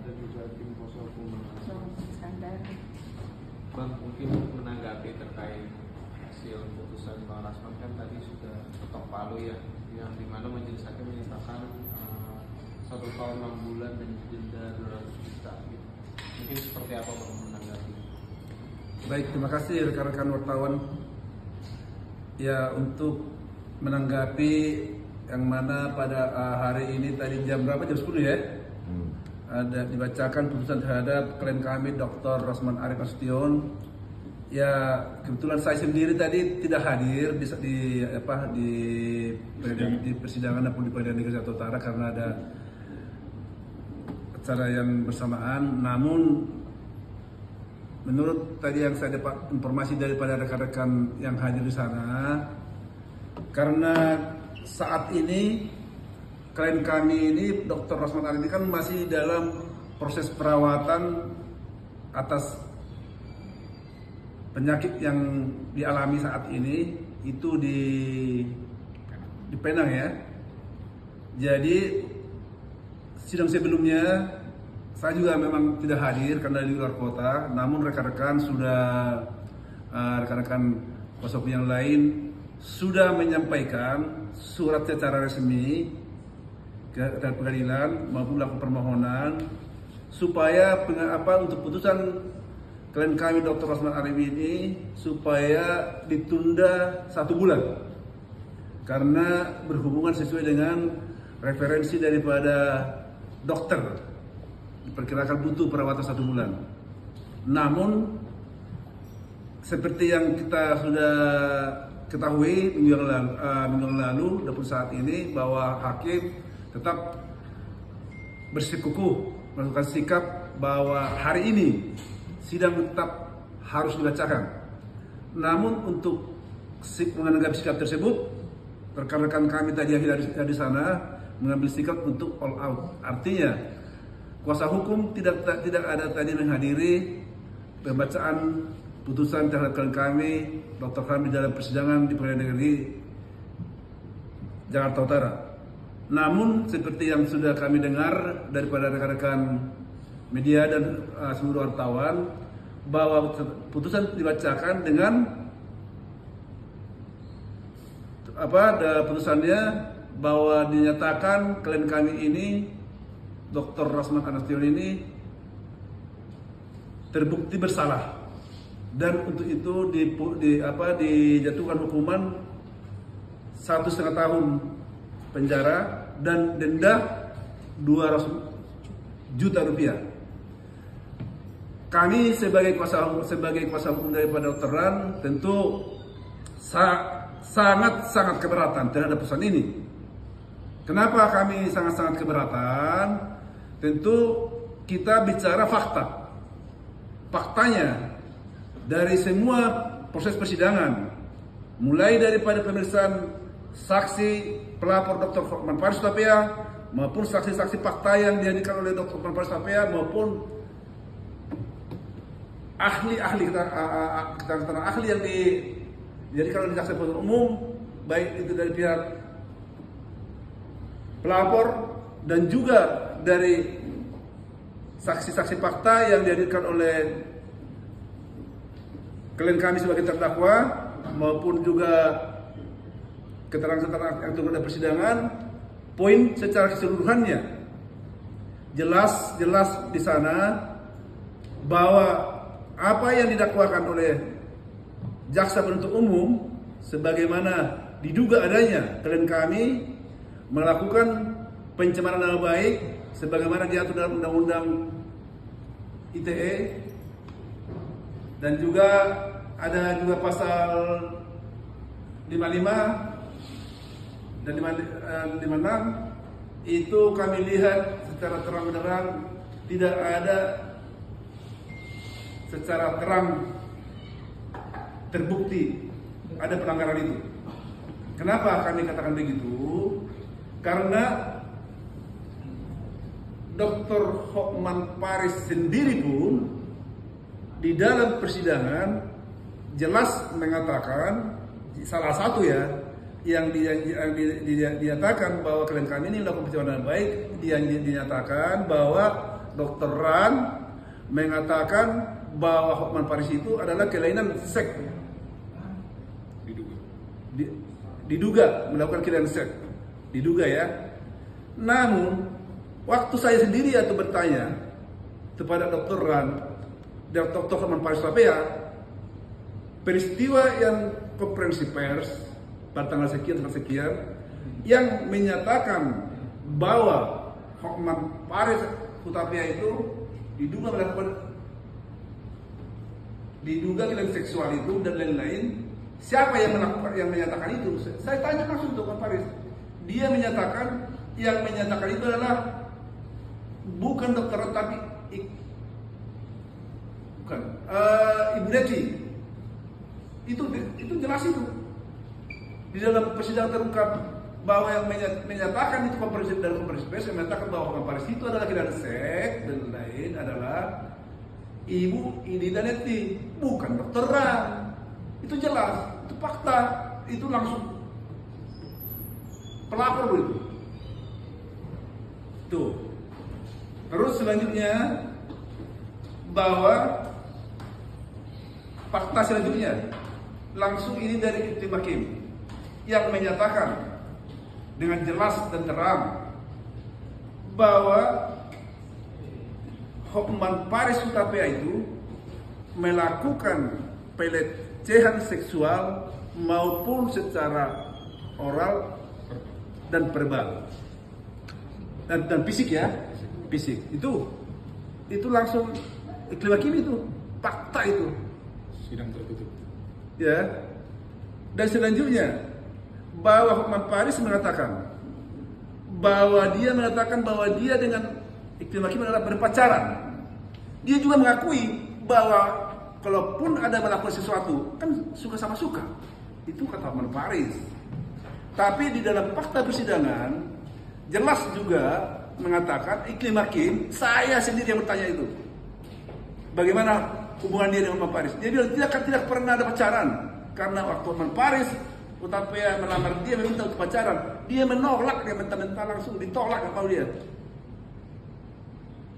dan juga tim kuasa hukum Iskandar. Bang, mungkin menanggapi terkait hasil putusan Bang Rasman kan tadi sudah ketok palu ya, yang dimana majelis hakim menyatakan 1 tahun 6 bulan dan denda 200 juta gitu. Mungkin seperti apa Bang menanggapi? Baik, terima kasih rekan-rekan wartawan. Ya, untuk menanggapi yang mana pada hari ini tadi jam berapa? Jam 10 ya? Ada dibacakan putusan terhadap klien kami Dr. Rosman Arif Nasution. Ya, kebetulan saya sendiri tadi tidak hadir di persidangan maupun di Pengadilan Negeri Jakarta Utara karena ada acara yang bersamaan. Namun menurut tadi yang saya dapat informasi daripada rekan-rekan yang hadir di sana, karena saat ini klien kami ini Dr. Rosman Arif ini kan masih dalam proses perawatan atas penyakit yang dialami saat ini, itu di Penang ya. Jadi sidang sebelumnya saya juga memang tidak hadir karena di luar kota, namun rekan-rekan kuasa hukum yang lain sudah menyampaikan surat secara resmi ke pengadilan maupun melakukan permohonan supaya untuk putusan klien kami Dr. Rosman Arif ini supaya ditunda 1 bulan karena berhubungan sesuai dengan referensi daripada dokter, diperkirakan butuh perawatan 1 bulan. Namun seperti yang kita sudah ketahui minggu yang lalu dan saat ini bahwa hakim tetap bersikukuh melakukan sikap bahwa hari ini sidang tetap harus dibacakan. Namun untuk menanggapi sikap tersebut, rekan-rekan kami tadi yang ada di sana mengambil sikap untuk all out. Artinya kuasa hukum tidak ada tadi menghadiri pembacaan putusan terhadap klien kami, Dr. kami dalam persidangan di Pengadilan Negeri Jakarta Utara. Namun seperti yang sudah kami dengar daripada rekan-rekan media dan seluruh wartawan bahwa putusan dibacakan dengan putusannya bahwa dinyatakan klien kami ini Dr. Rosman Arif Nasution ini terbukti bersalah dan untuk itu dijatuhkan hukuman 1,5 tahun penjara dan denda 200 juta rupiah. Kami sebagai kuasa hukum daripada Dr. Ran tentu sangat keberatan terhadap putusan ini. Kenapa kami sangat keberatan? Tentu kita bicara fakta. Faktanya dari semua proses persidangan, mulai daripada pemeriksaan saksi pelapor Dr. Hotman Paris Hutapea maupun saksi-saksi fakta yang dihadirkan oleh Dr. Hotman Paris Hutapea maupun ahli-ahli yang dijadikan oleh jaksa penuntut umum, baik itu dari pihak pelapor dan juga dari saksi-saksi fakta yang dihadirkan oleh klien kami sebagai terdakwa maupun juga keterangan-keterangan yang turun dari persidangan. Poin secara keseluruhannya jelas di sana bahwa apa yang didakwakan oleh jaksa penuntut umum sebagaimana diduga adanya klien kami melakukan pencemaran nama baik sebagaimana diatur dalam Undang-Undang ITE dan juga ada juga pasal 55 dan 56 itu kami lihat secara terang-benderang tidak ada secara terang terbukti ada pelanggaran itu. Kenapa kami katakan begitu? Karena Dr. Hotman Paris sendiri pun di dalam persidangan jelas mengatakan salah satu yang dinyatakan bahwa klien kami ini melakukan pencemaran nama baik, dia dinyatakan bahwa Dr. Ran mengatakan bahwa Hotman Paris itu adalah kelainan seks. Diduga melakukan kelainan seks. Diduga ya. Namun waktu saya sendiri atau bertanya kepada Dr. Ran dan Dr. Hotman Paris Surabaya, peristiwa yang konferensi pers pada tanggal sekian yang menyatakan bahwa Hotman Paris Hutapea itu diduga kelainan seksual itu dan lain-lain. Siapa yang menyatakan itu? Saya tanya langsung Hotman Paris. Dia menyatakan yang menyatakan itu adalah bukan dokter tapi bukan Ibu Neti. Itu jelas itu. Di dalam persidangan terungkap bahwa yang menyatakan itu dalam konferensi pers yang menyatakan bahwa Hotman Paris itu adalah kelainan seks dan lain adalah Ibu Idida Neti, bukan Dokter Ran. Itu jelas, itu fakta, itu langsung pelapor itu. Tuh. Terus selanjutnya bahwa fakta selanjutnya langsung ini dari Tim Hakim yang menyatakan dengan jelas dan terang bahwa Hotman Paris Hutapea itu melakukan pelecehan seksual maupun secara oral dan verbal dan fisik ya, fisik itu langsung Tim Hakim itu fakta itu sidang tertutup ya. Dan selanjutnya bahwa Hotman Paris mengatakan bahwa dia dengan Tim Hakim adalah berpacaran. Dia juga mengakui bahwa kalaupun ada melakukan sesuatu kan suka sama suka. Itu kata Hotman Paris. Tapi di dalam fakta persidangan jelas juga mengatakan Tim Hakim, saya sendiri yang bertanya itu. Bagaimana hubungan dia dengan Hotman Paris? Dia bilang tidak pernah ada pacaran. Karena waktu Hotman Paris Hutapea melamar dia meminta untuk pacaran, dia menolak, dia mentah-mentah langsung ditolak sama dia.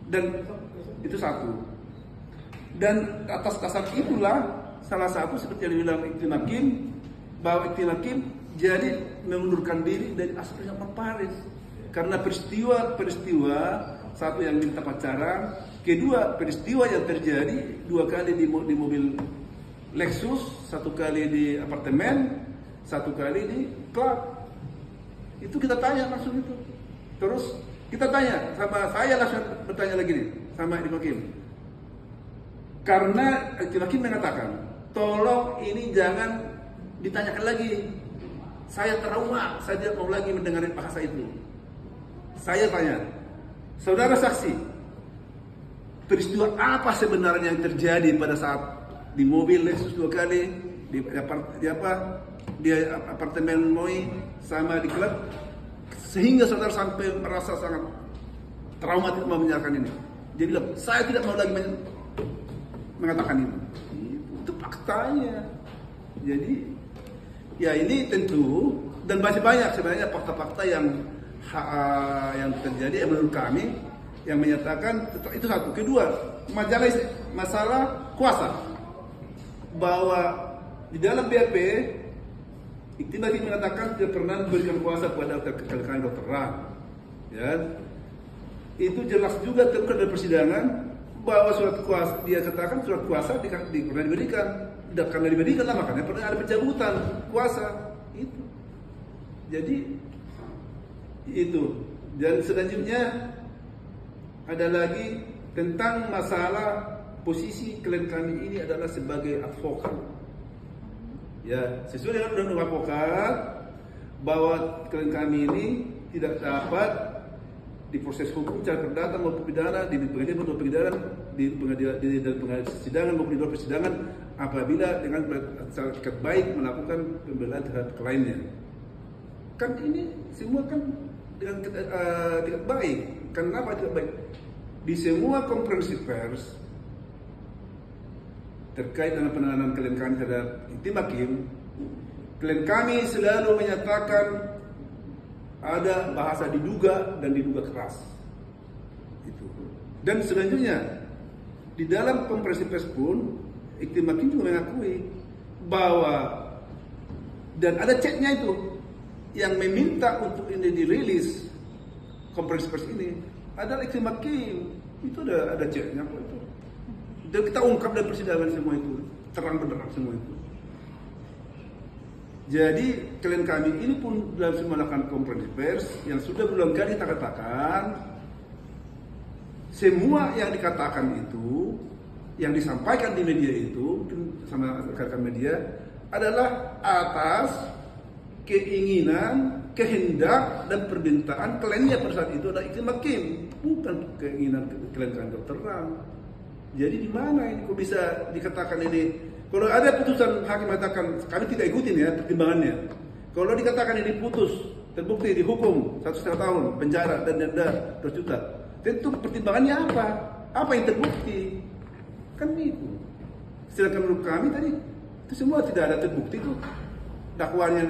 Dan itu satu. Dan atas dasar itulah salah satu seperti yang dibilang Tim Hakim bahwa Tim Hakim jadi mengundurkan diri dari aspek Hotman Paris karena peristiwa satu yang minta pacaran, kedua peristiwa yang terjadi 2 kali di mobil Lexus, 1 kali di apartemen, 1 kali di klub. Itu kita tanya langsung itu. Terus kita tanya sama saya langsung bertanya lagi nih sama Tim Hakim. Karena Tim Hakim mengatakan, tolong ini jangan ditanyakan lagi. Saya trauma, saya tidak mau lagi mendengar bahasa itu. Saya tanya, saudara saksi, peristiwa apa sebenarnya yang terjadi pada saat di mobil Lexus 2 kali di apartemen Moi sama di klub sehingga saudara sampai merasa sangat traumatik mendengarkan ini. Jadi saya tidak mau lagi mengatakan itu. Itu faktanya. Jadi ya ini tentu dan masih banyak sebenarnya fakta-fakta yang terjadi yang menurut kami yang menyatakan itu satu. Kedua, masalah kuasa. Bahwa di dalam BAP Tim Hakim mengatakan tidak pernah memberikan kuasa kepada Dr. Ran. Ya. Itu jelas juga terkait dari persidangan bahwa surat kuasa dia katakan surat kuasa pernah diberikan. Tidak karena diberikan lah makanya pernah ada pencabutan kuasa itu. Jadi itu. Dan selanjutnya ada lagi tentang masalah posisi klien kami ini adalah sebagai advokat. Ya, sesuai dengan undang-undang advokat bahwa klien kami ini tidak dapat diproses hukum secara perdata maupun pidana di pengadilan maupun pidana di pengadilan persidangan maupun di luar persidangan apabila dengan secara etikat baik melakukan pembelaan terhadap kliennya. Kan ini semua kan dengan tidak baik. Kenapa tidak baik? Di semua konferensi pers terkait dengan penanganan klien kami terhadap Tim Hakim, klien kami selalu menyatakan ada bahasa diduga dan diduga keras. Itu Dan selanjutnya di dalam konferensi pers pun Iktim Hakim juga mengakui bahwa dan ada chatnya itu yang meminta untuk ini dirilis konferensi pers ini adalah Iktim Hakim. Itu ada chatnya kok itu. Dan kita ungkap dalam persidangan semua itu, terang benderang semua itu. Jadi klien kami ini pun dalam melakukan konferensi pers yang sudah berulang kali kita katakan semua yang dikatakan itu, yang disampaikan di media itu, mungkin sama rekan media, adalah atas keinginan, kehendak, dan permintaan kliennya pada saat itu adalah Iktim Hakim, bukan keinginan klien terang. Jadi di mana ini kok bisa dikatakan ini? Kalau ada putusan hakim mengatakan kami tidak ikutin ya pertimbangannya. Kalau dikatakan ini putus, terbukti dihukum 1,5 tahun penjara dan denda 2 juta. Tentu pertimbangannya apa? Apa yang terbukti? Kan itu. Sedangkan menurut kami tadi itu semua tidak ada terbukti tuh dakwaannya.